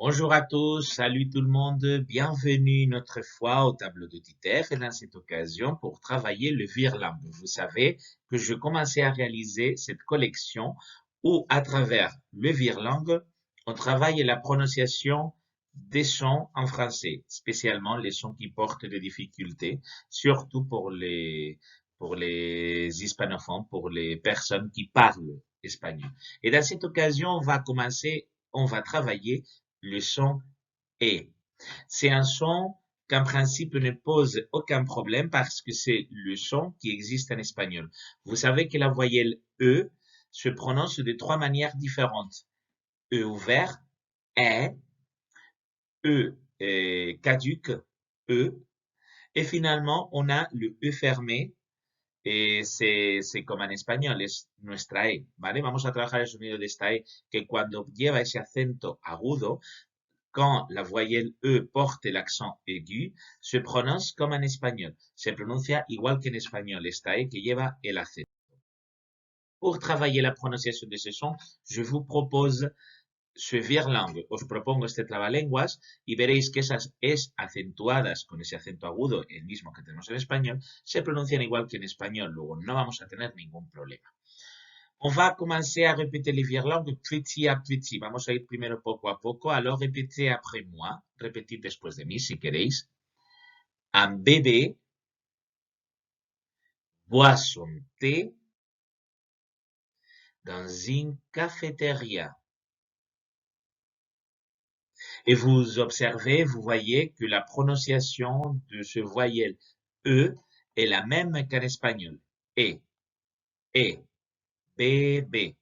Bonjour à tous, salut tout le monde, bienvenue une autre fois au tableau de TITEF et dans cette occasion pour travailler le virlangue. Vous savez que je commençais à réaliser cette collection où à travers le virlangue, on travaille la prononciation des sons en français, spécialement les sons qui portent des difficultés, surtout pour les hispanophones, pour les personnes qui parlent espagnol. Et dans cette occasion, on va travailler le son est. C'est un son qu'en principe ne pose aucun problème parce que c'est le son qui existe en espagnol. Vous savez que la voyelle E se prononce de trois manières différentes. E ouvert, E, caduc, E, et finalement on a le E fermé, et c'est como en español, es nuestra E, ¿vale? Vamos a trabajar el sonido de esta E, que cuando lleva ese acento agudo, quand la voyelle E porte l'accent aigu, se prononce comme en espagnol. Se pronuncia igual que en español, esta E que lleva el acento. Pour travailler la prononciation de ce son, je vous propose ce virlangue. Os propongo este trabalenguas y veréis que esas es acentuadas con ese acento agudo, el mismo que tenemos en español, se pronuncian igual que en español. Luego no vamos a tener ningún problema. On va commencer à répéter les virlangues petit à petit. Vamos a ir primero poco a poco. Alors répétez après moi. Repetid después de mí si queréis. Un bébé boit son thé dans une cafétéria. Et vous observez, vous voyez que la prononciation de ce voyelle E est la même qu'en espagnol. E, bébé.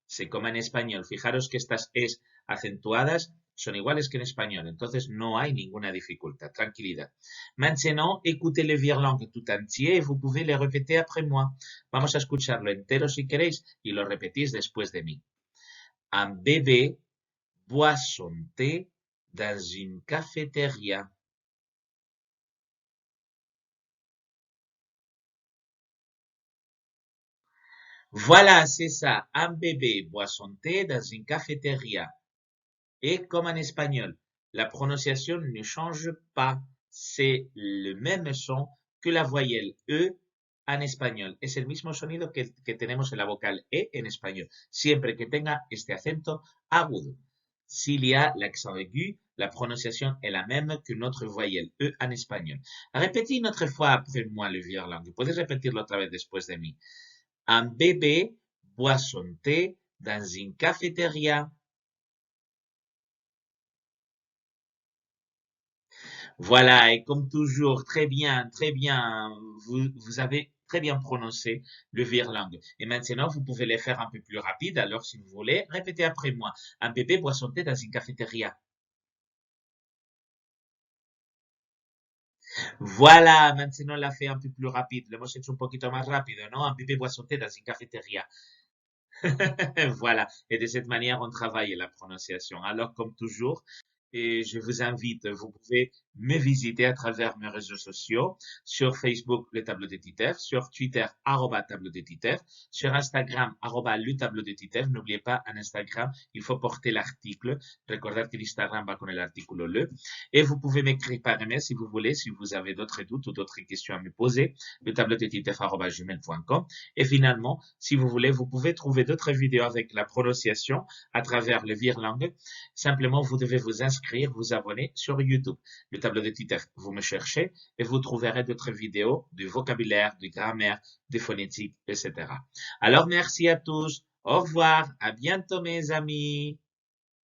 C'est comme en espagnol. Fijaros que estas es acentuadas son iguales que en español. Entonces no hay ninguna dificultad. Tranquilidad. Maintenant, écoutez le virlangue tout entier et vous pouvez le répéter après moi. Vamos a escucharlo entero si queréis y lo repetís después de mí. Un bébé boit son thé dans une cafétéria. Voilà, c'est ça. Un bébé boit son thé dans une cafétéria. Et comme en espagnol, la prononciation ne change pas. C'est le même son que la voyelle E en español. Es el mismo sonido que tenemos en la vocal E en español, siempre que tenga este acento agudo. S'il y a l'accent aigu, la prononciation est la même que notre voyelle E en espagnol. Répétez une autre fois après moi le virlangue. Puedes repetirlo otra vez después de mí. Un bébé boit son thé dans une cafétéria. Voilà, et comme toujours, très bien, vous avez très bien prononcé le virlangue. Et maintenant, vous pouvez les faire un peu plus rapide. Alors, si vous voulez, répétez après moi. Un bébé boit son thé dans une cafétéria. Voilà, maintenant, on l'a fait un peu plus rapide. Le hemos hecho un poquito más rápido, ¿no? Un bébé boit son thé dans une cafétéria. Voilà. Et de cette manière, on travaille la prononciation. Alors, comme toujours, et je vous invite, vous pouvez me visiter à travers mes réseaux sociaux, sur Facebook, le tableau de TITEF, sur Twitter, tableau de TITEF, sur Instagram, le tableau de TITEF. N'oubliez pas, en Instagram, il faut porter l'article. Recordad que l'Instagram va con el artículo le. Et vous pouvez m'écrire par email si vous voulez, si vous avez d'autres doutes ou d'autres questions à me poser, le tableau de TITEF, gmail.com. Et finalement, si vous voulez, vous pouvez trouver d'autres vidéos avec la prononciation à travers le virlangue. Simplement, vous devez vous inscrire, vous abonner sur YouTube. Le tableau de TITEF, vous me cherchez et vous trouverez d'autres vidéos de vocabulaire, de grammaire, de phonétique, etc. Alors, merci à tous. Au revoir. À bientôt, mes amis.